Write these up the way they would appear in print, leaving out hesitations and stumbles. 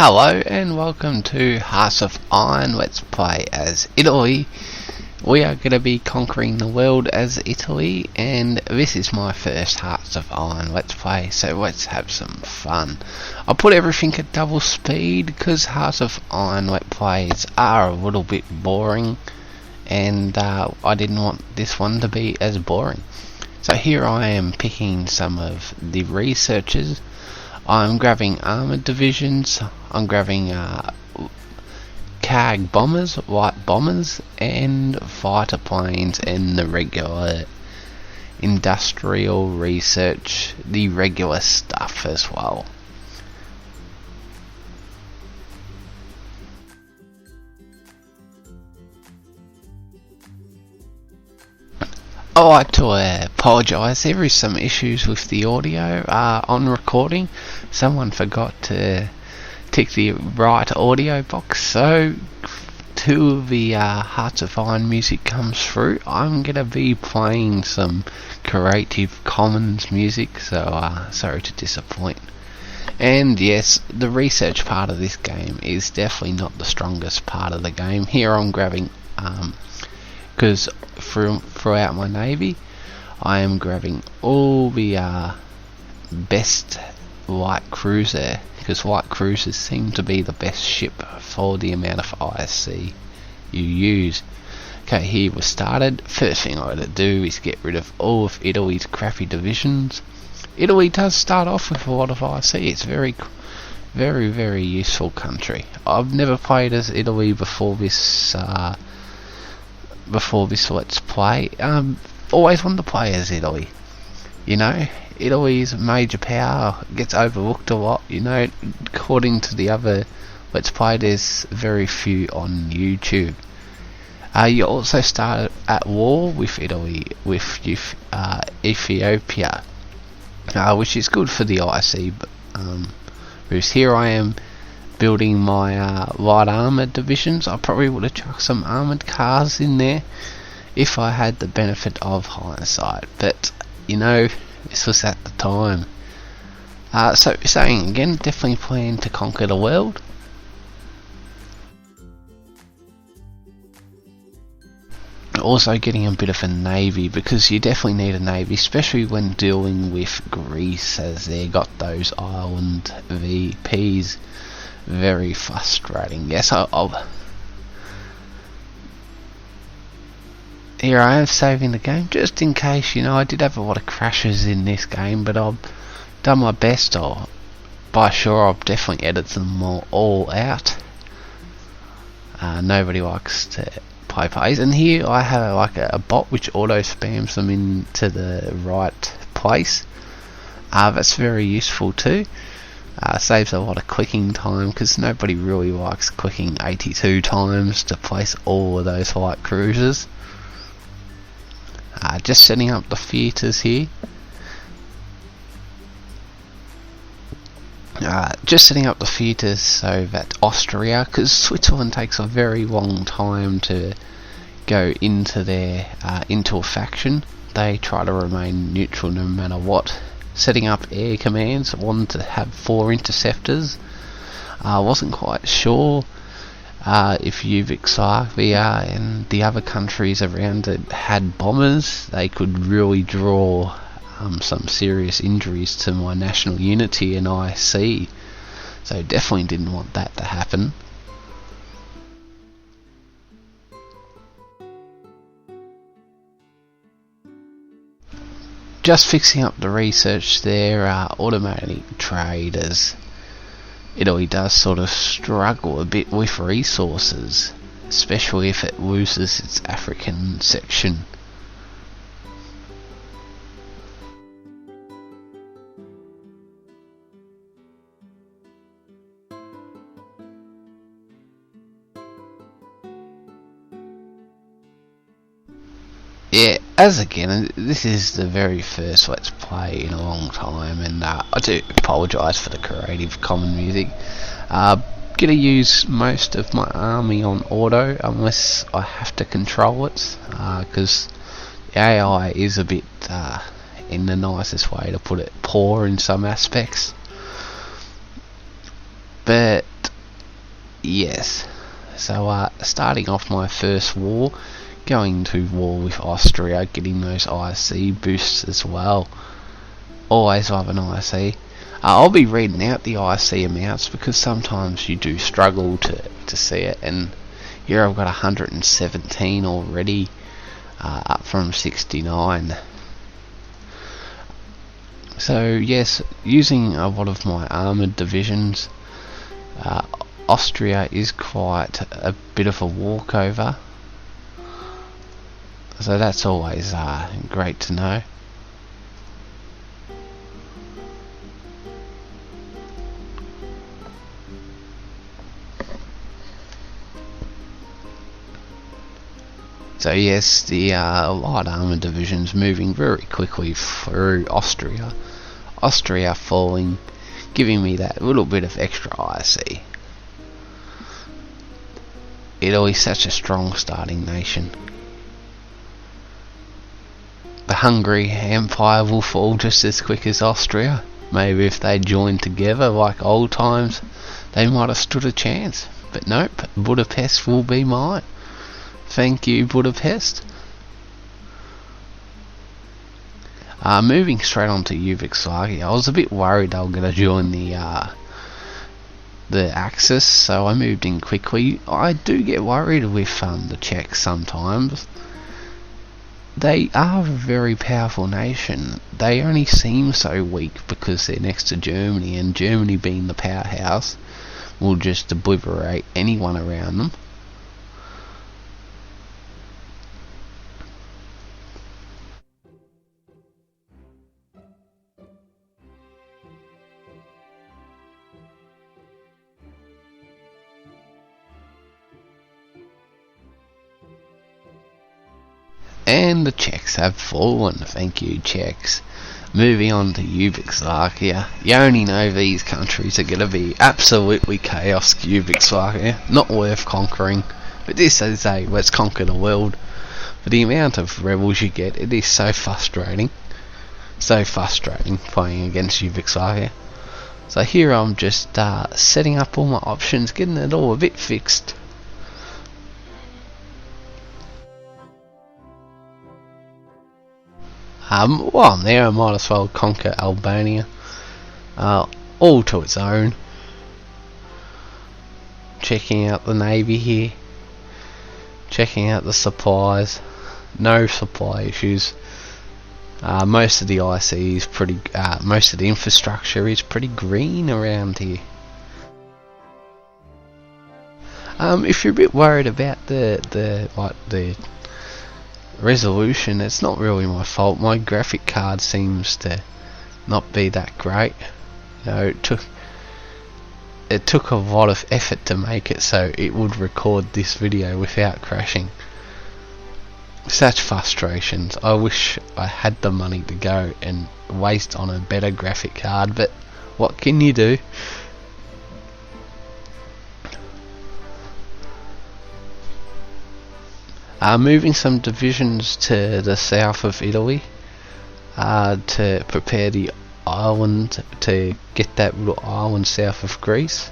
Hello and welcome to Hearts of Iron. Let's play as Italy. We are going to be conquering the world as Italy, and this is my first Hearts of Iron Let's Play, so let's have some fun. I put everything at double speed because Hearts of Iron Let's Plays are a little bit boring, and I didn't want this one to be as boring. So here I am picking some of the researchers. I'm grabbing armoured divisions, I'm grabbing CAG bombers, light bombers, and fighter planes, and the regular industrial research, the regular stuff as well. I'd like to apologise, there is some issues with the audio on recording. Someone forgot to tick the right audio box, so till the Hearts of Iron music comes through, I'm going to be playing some Creative Commons music, so sorry to disappoint. And yes, the research part of this game is definitely not the strongest part of the game. Here I'm grabbing because throughout my navy I am grabbing all the best light cruiser, because light cruisers seem to be the best ship for the amount of ISC you use. Okay, here we started. First thing I gotta do is get rid of all of Italy's crappy divisions. Italy does start off with a lot of ISC. It's very useful country. I've never played as Italy before this Let's Play. Always wanted to play as Italy. You know, Italy's a major power, gets overlooked a lot. You know, according to the other Let's Play, there's very few on YouTube. You also start at war with Italy, with Ethiopia, which is good for the IC. Whereas here I am building my light armoured divisions. I probably would have chucked some armoured cars in there if I had the benefit of hindsight, but you know, this was at the time. So saying again, definitely plan to conquer the world. Also getting a bit of a navy, because you definitely need a navy, especially when dealing with Greece, as they got those island VPs. Very frustrating. Yes, here I am saving the game just in case. You know, I did have a lot of crashes in this game, but I've done my best. I've definitely edited them all out. Nobody likes to play plays, and here I have like a bot which auto spams them into the right place. That's very useful too. Saves a lot of clicking time, because nobody really likes clicking 82 times to place all of those light cruisers. Just setting up the theatres here. Just setting up the theatres so that Austria, because Switzerland takes a very long time to go into into a faction. They try to remain neutral no matter what. Setting up air commands, wanted to have 4 interceptors. Wasn't quite sure if Yugoslavia and the other countries around it had bombers. They could really draw some serious injuries to my national unity and IC, so definitely didn't want that to happen. Just fixing up the research there, automating trade, as Italy does sort of struggle a bit with resources, especially if it loses its African section. Yeah, as again, this is the very first Let's Play in a long time, and I do apologise for the Creative Commons music. Gonna use most of my army on auto unless I have to control it, because the AI is a bit, in the nicest way to put it, poor in some aspects. But Yes. So starting off my first war, going to war with Austria, getting those IC boosts as well. Always love an IC. I'll be reading out the IC amounts because sometimes you do struggle to see it, and here I've got 117 already, up from 69. So yes, using a lot of my armoured divisions, Austria is quite a bit of a walkover, so that's always great to know. So yes, the light armour division's moving very quickly through Austria. Austria falling, giving me that little bit of extra IC. Italy's such a strong starting nation. The Hungary Empire will fall just as quick as Austria. Maybe if they joined together like old times, they might have stood a chance. But nope, Budapest will be mine. Thank you, Budapest. Moving straight on to Yugoslavia, I was a bit worried they were going to join the Axis, so I moved in quickly. I do get worried with the Czechs sometimes. They are a very powerful nation. They only seem so weak because they're next to Germany, and Germany being the powerhouse will just obliterate anyone around them. And the Czechs have fallen. Thank you, Czechs. Moving on to Yugoslavia. You only know these countries are going to be absolutely chaos. Yugoslavia, not worth conquering. But this is a let's conquer the world. For the amount of rebels you get, it is so frustrating. So frustrating playing against Yugoslavia. So here I'm just setting up all my options, getting it all a bit fixed. While I'm there, I might as well conquer Albania, all to its own. Checking out the navy here, checking out the supplies. No supply issues. Most of the IC is pretty. Most of the infrastructure is pretty green around here. If you're a bit worried about the resolution, it's not really my fault. My graphic card seems to not be that great. You know, it took a lot of effort to make it so it would record this video without crashing. Such frustrations. I wish I had the money to go and waste on a better graphic card, but what can you do? Moving some divisions to the south of Italy to prepare the island, to get that little island south of Greece.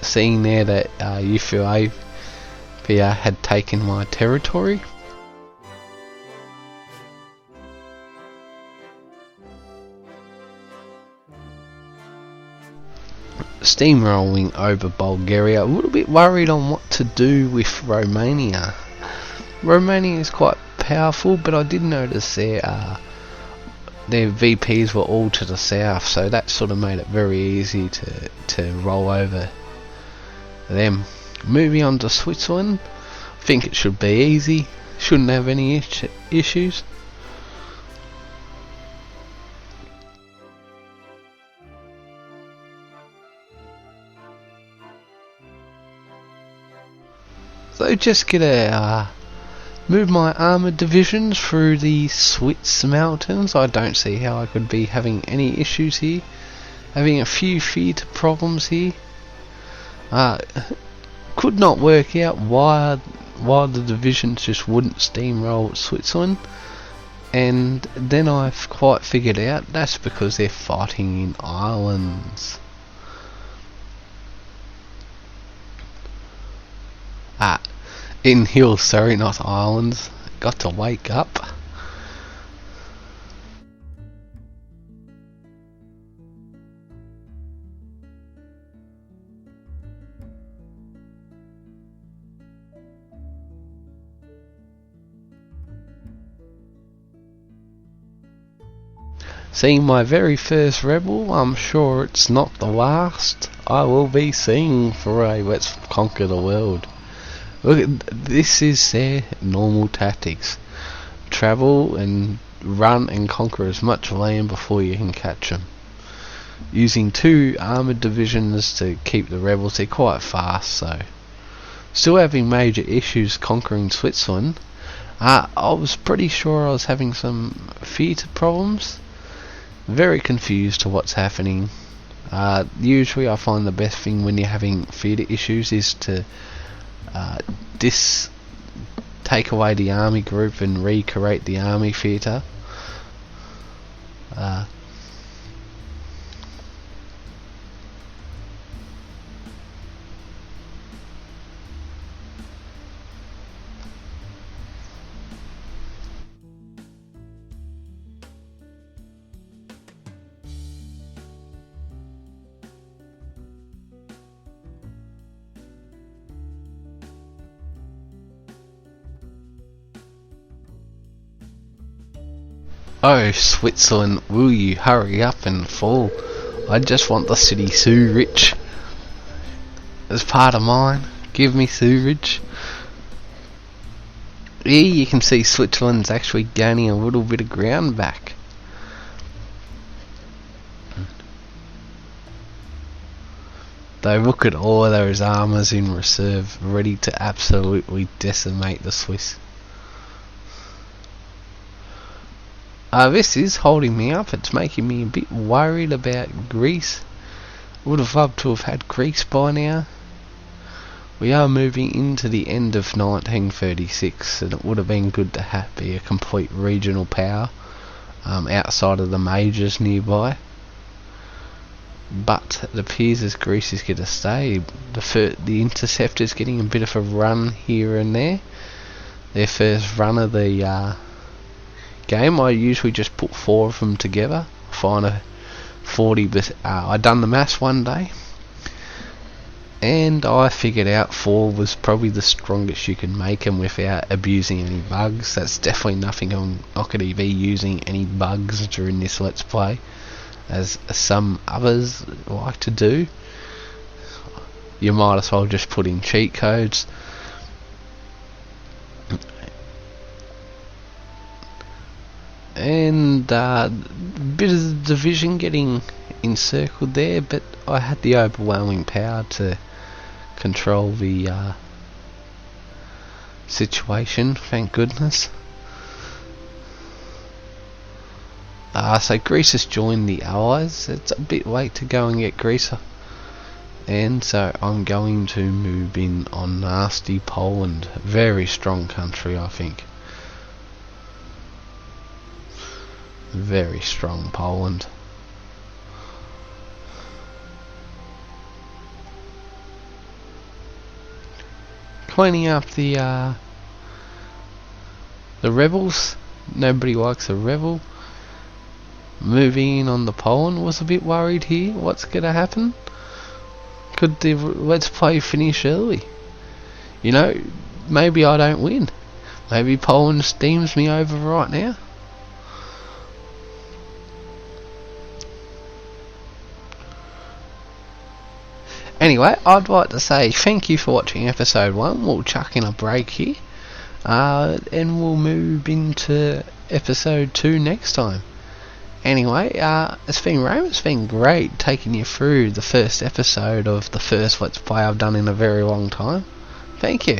Seeing there that HOI3 had taken my territory. Steamrolling over Bulgaria. A little bit worried on what to do with Romania. Romania is quite powerful, but I did notice their VPs were all to the south, so that sort of made it very easy to roll over them. Moving on to Switzerland, I think it should be easy. Shouldn't have any issues. So just gonna move my armoured divisions through the Swiss mountains. I don't see how I could be having any issues here. Having a few theatre problems here. Could not work out why the divisions just wouldn't steamroll Switzerland. And then I've quite figured out that's because they're fighting in islands. In hills, sorry, not islands. Got to wake up. Seeing my very first rebel, I'm sure it's not the last I will be seeing for a Let's Conquer the World. Look, this is their normal tactics. Travel and run and conquer as much land before you can catch them. Using 2 armoured divisions to keep the rebels, they're quite fast, so. Still having major issues conquering Switzerland. I was pretty sure I was having some theatre problems. Very confused to what's happening. Usually I find the best thing when you're having theatre issues is to take away the army group and recreate the army theatre. Oh, Switzerland, will you hurry up and fall? I just want the city Zurich as part of mine. Give me Zurich. Here you can see Switzerland's actually gaining a little bit of ground back. Though look at all of those armours in reserve, ready to absolutely decimate the Swiss. This is holding me up. It's making me a bit worried about Greece. Would have loved to have had Greece by now. We are moving into the end of 1936, and it would have been good to be a complete regional power outside of the majors nearby. But it appears as Greece is going to stay. The Interceptor's getting a bit of a run here and there. Their first run of the game. I usually just put 4 of them together. Find a 40, but I done the maths one day, and I figured out 4 was probably the strongest you can make them without abusing any bugs. That's definitely nothing. I'm not going to be using any bugs during this Let's Play, as some others like to do. You might as well just put in cheat codes. And bit of the division getting encircled there, but I had the overwhelming power to control the situation, thank goodness. So Greece has joined the Allies. It's a bit late to go and get Greece, and so I'm going to move in on nasty Poland. Very strong country, I think. Very strong Poland. Cleaning up the rebels. Nobody likes a rebel. Moving in on the Poland. Was a bit worried here. What's gonna happen? Could the Let's Play finish early? You know, maybe I don't win. Maybe Poland steams me over right now. Anyway, I'd like to say thank you for watching episode 1. We'll chuck in a break here, and we'll move into episode 2 next time. Anyway, it's been Raymond. It's been great taking you through the first episode of the first Let's Play I've done in a very long time. Thank you.